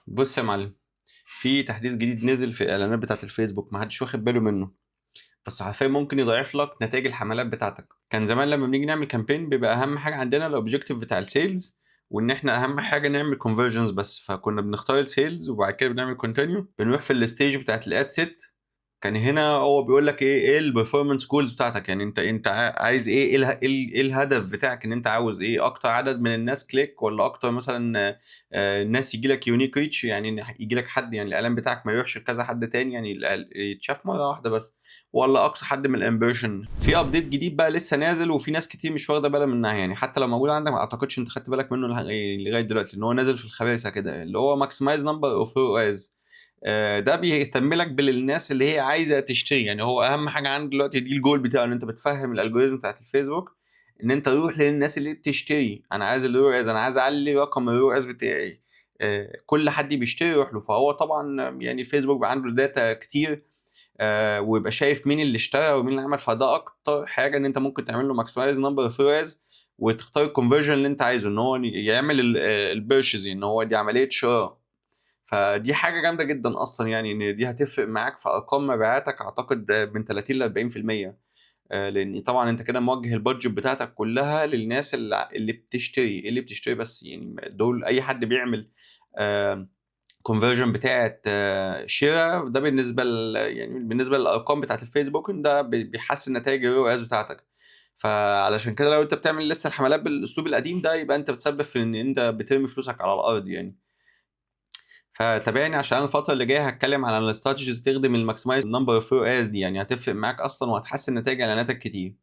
بص يا معلم، في تحديث جديد نزل في الاعلانات بتاعه الفيسبوك محدش واخد باله منه. بس حرفيا ممكن يضاعف لك نتائج الحملات بتاعتك. كان زمان لما بنيجي نعمل كامبين بيبقى اهم حاجه عندنا الاوبجيكتيف بتاع السيلز، وان احنا اهم حاجه نعمل كونفرجنز بس. فكنا بنختار السيلز وبعد كده بنعمل كونتينيو، بنروح في الستيج بتاعت الاد سيت. كان هنا هو بيقول لك ايه البرفورمانس جولز بتاعتك، يعني انت عايز ايه، إيه الهدف بتاعك، ان انت عاوز ايه، اكتر عدد من الناس كليك، ولا اكتر مثلا الناس يجي لك يونيك ريتش، يعني إن يجي لك حد، يعني الاعلان بتاعك ما يروحش لكذا حد تاني، يعني يتشاف مره واحده بس، ولا اقصى حد من الامبرشن. في ابديت جديد بقى لسه نازل، وفي ناس كتير مش واخده بالها منها، يعني حتى لو موجود عندك ما اعتقدش انت خدت بالك منه لغايه دلوقتي، ان هو نازل في الخباثه كده، اللي هو ماكسمايز نمبر اوف از. ده بيهتم لك بالناس اللي هي عايزه تشتري، يعني هو اهم حاجه عنده دلوقتي دي الجول بتاعه، ان انت بتفهم الالجوريزم بتاعت الفيسبوك ان انت روح للناس اللي بتشتري. انا عايز الرو از، انا عايز اعلي رقم الرو از بتاعي. كل حد بيشتري يروح له. فهو طبعا يعني فيسبوك بقى عنده داتا كتير، ويبقى شايف مين اللي اشترى ومين اللي عمل. فده اكتر حاجه ان انت ممكن تعمل له ماكسمايز نمبر اوف از، وتختار الكونفرجن اللي انت عايزه، ان هو يعمل البيرشيز، ان هو دي عمليه شراء. فدي حاجة جامدة جدًا أصلًا، يعني إن دي هتفرق معاك في أرقام مبيعاتك أعتقد من 30 ل40%. لإن طبعًا أنت كده موجّه البادجت بتاعتك كلّها للناس اللي بتشتري، اللي بتشتري بس، يعني دول أي حد بيعمل آآ conversion بتاعة شِرا، ده بالنسبة يعني بالنسبة للأرقام بتاعة الفيسبوك ده بيحسّن نتايج الROAS بتاعتك. فعلشان كده لو أنت بتعمل لسه الحملات بالأسلوب القديم ده، يبقى أنت بتسبب في إن أنت بترمي فلوسك على الأرض يعني. فتابعني عشان أنا الفترة اللي جاية هاتكلم على الstrategies تخدم الmaximize number of ROAS دي، يعني هتفرق معاك أصلًا وهتحسّن نتايج إعلاناتك كتير.